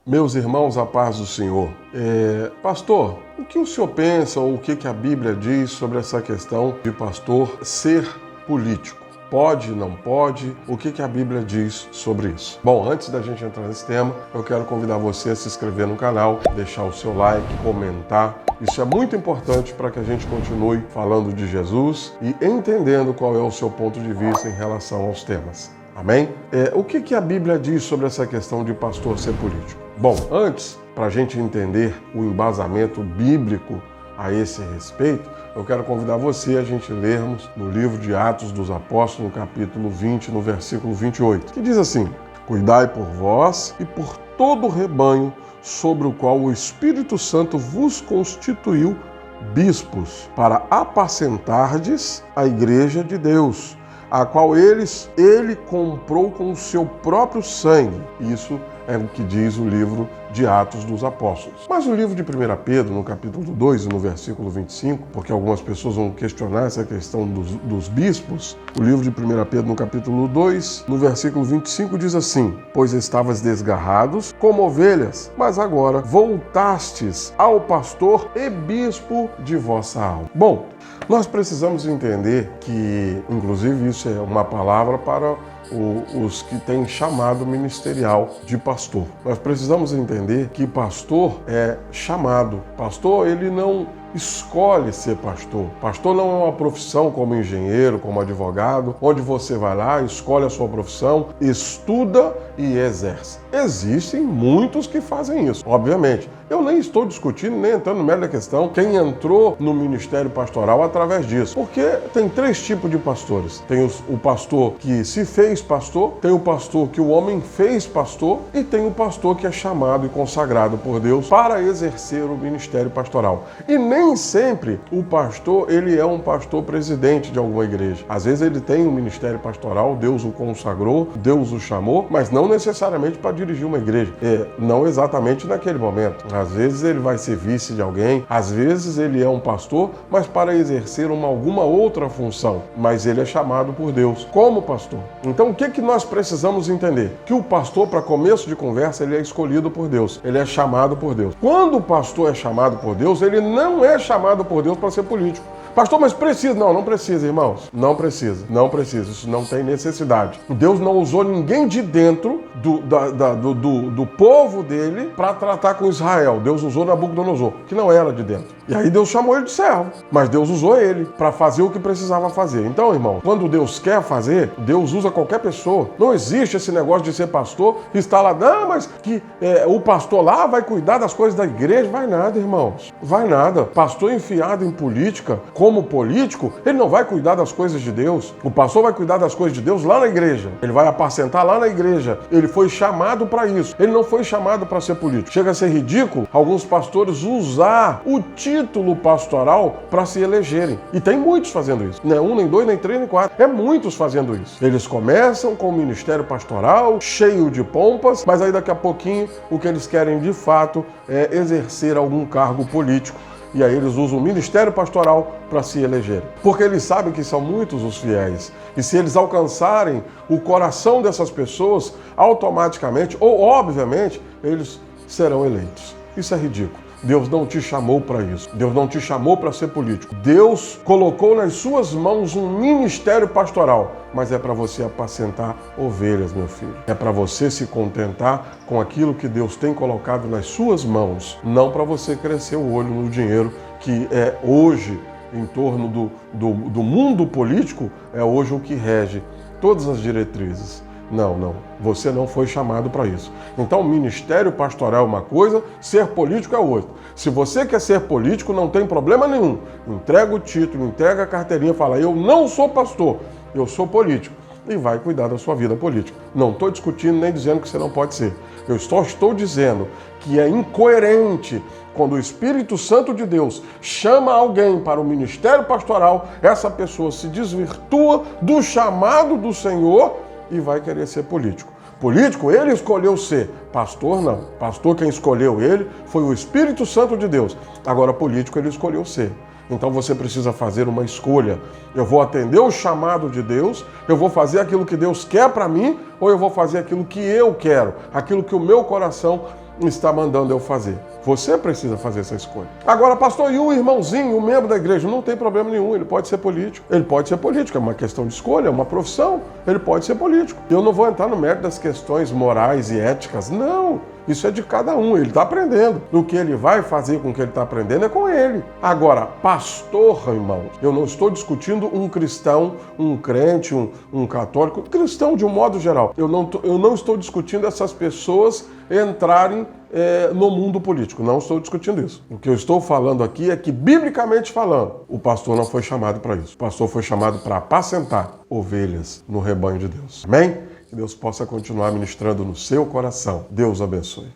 Meus irmãos, a paz do Senhor. Pastor, o que o senhor pensa ou o que a Bíblia diz sobre essa questão de pastor ser político? Pode, não pode? O que a Bíblia diz sobre isso? Bom, antes da gente entrar nesse tema, eu quero convidar você a se inscrever no canal, deixar o seu like, comentar. Isso é muito importante para que a gente continue falando de Jesus e entendendo qual é o seu ponto de vista em relação aos temas. Amém? O que a Bíblia diz sobre essa questão de pastor ser político? Bom, antes, para a gente entender o embasamento bíblico a esse respeito, eu quero convidar você a gente lermos no livro de Atos dos Apóstolos, no capítulo 20, no versículo 28, que diz assim: Cuidai por vós e por todo o rebanho sobre o qual o Espírito Santo vos constituiu bispos, para apacentardes a igreja de Deus, a qual ele comprou com o seu próprio sangue. Isso é o que diz o livro de Atos dos Apóstolos. Mas no livro de 1 Pedro, no capítulo 2 e no versículo 25, porque algumas pessoas vão questionar essa questão dos bispos, o livro de 1 Pedro, no capítulo 2, no versículo 25, diz assim: Pois estavas desgarrados como ovelhas, mas agora voltastes ao pastor e bispo de vossa alma. Bom, nós precisamos entender que, inclusive, isso é uma palavra para os que têm chamado ministerial de pastor. Nós precisamos entender que pastor é chamado. Pastor, ele não escolhe ser pastor. Pastor não é uma profissão como engenheiro, como advogado, onde você vai lá, escolhe a sua profissão, estuda e exerce. Existem muitos que fazem isso, obviamente. Eu nem estou discutindo, nem entrando no mérito da questão quem entrou no ministério pastoral através disso. Porque tem três tipos de pastores. Tem o pastor que se fez pastor, tem o pastor que o homem fez pastor e tem o pastor que é chamado e consagrado por Deus para exercer o ministério pastoral. E nem sempre o pastor, ele é um pastor presidente de alguma igreja. Às vezes ele tem um ministério pastoral, Deus o consagrou, Deus o chamou, mas não necessariamente para dirigir uma igreja. Não exatamente naquele momento. Às vezes ele vai ser vice de alguém, às vezes ele é um pastor, mas para exercer alguma outra função. Mas ele é chamado por Deus como pastor. Então o que nós precisamos entender? Que o pastor, para começo de conversa, ele é escolhido por Deus. Ele é chamado por Deus. Quando o pastor é chamado por Deus, ele não é chamado por Deus para ser político. Pastor, mas precisa? Não precisa, irmãos. Não precisa. Isso não tem necessidade. Deus não usou ninguém de dentro do povo dele para tratar com Israel. Deus usou Nabucodonosor, que não era de dentro. E aí Deus chamou ele de servo. Mas Deus usou ele para fazer o que precisava fazer. Então, irmão, quando Deus quer fazer, Deus usa qualquer pessoa. Não existe esse negócio de ser pastor e estar lá, não, mas que o pastor lá vai cuidar das coisas da igreja. Vai nada, irmãos. Vai nada. Pastor enfiado em política, como político, ele não vai cuidar das coisas de Deus. O pastor vai cuidar das coisas de Deus lá na igreja. Ele vai apacentar lá na igreja. Ele foi chamado para isso. Ele não foi chamado para ser político. Chega a ser ridículo alguns pastores usar o título pastoral para se elegerem. E tem muitos fazendo isso. Não é um, nem dois, nem três, nem quatro. É muitos fazendo isso. Eles começam com o ministério pastoral, cheio de pompas, mas aí daqui a pouquinho o que eles querem de fato é exercer algum cargo político. E aí eles usam o ministério pastoral para se elegerem. Porque eles sabem que são muitos os fiéis. E se eles alcançarem o coração dessas pessoas, automaticamente, ou obviamente, eles serão eleitos. Isso é ridículo. Deus não te chamou para isso. Deus não te chamou para ser político. Deus colocou nas suas mãos um ministério pastoral, mas é para você apacentar ovelhas, meu filho. É para você se contentar com aquilo que Deus tem colocado nas suas mãos, não para você crescer o olho no dinheiro, que é hoje, em torno do mundo político, é hoje o que rege todas as diretrizes. Não. Você não foi chamado para isso. Então, o ministério pastoral é uma coisa, ser político é outra. Se você quer ser político, não tem problema nenhum. Entrega o título, entrega a carteirinha, fala, eu não sou pastor, eu sou político. E vai cuidar da sua vida política. Não estou discutindo nem dizendo que você não pode ser. Eu estou dizendo que é incoerente quando o Espírito Santo de Deus chama alguém para o ministério pastoral, essa pessoa se desvirtua do chamado do Senhor e vai querer ser político. Político, ele escolheu ser. Pastor, não. Pastor, quem escolheu ele foi o Espírito Santo de Deus. Agora, político, ele escolheu ser. Então você precisa fazer uma escolha. Eu vou atender o chamado de Deus, eu vou fazer aquilo que Deus quer para mim, ou eu vou fazer aquilo que eu quero, aquilo que o meu coração está mandando eu fazer. Você precisa fazer essa escolha. Agora, pastor, e o irmãozinho, o membro da igreja? Não tem problema nenhum, ele pode ser político. Ele pode ser político, é uma questão de escolha, é uma profissão. Ele pode ser político. Eu não vou entrar no mérito das questões morais e éticas, não. Isso é de cada um, ele está aprendendo. O que ele vai fazer com o que ele está aprendendo é com ele. Agora, pastor, irmão, eu não estou discutindo um cristão, um crente, um católico, cristão de um modo geral. Eu não estou discutindo essas pessoas entrarem no mundo político. Não estou discutindo isso. O que eu estou falando aqui é que, biblicamente falando, o pastor não foi chamado para isso. O pastor foi chamado para apacentar ovelhas no rebanho de Deus. Amém? Que Deus possa continuar ministrando no seu coração. Deus abençoe.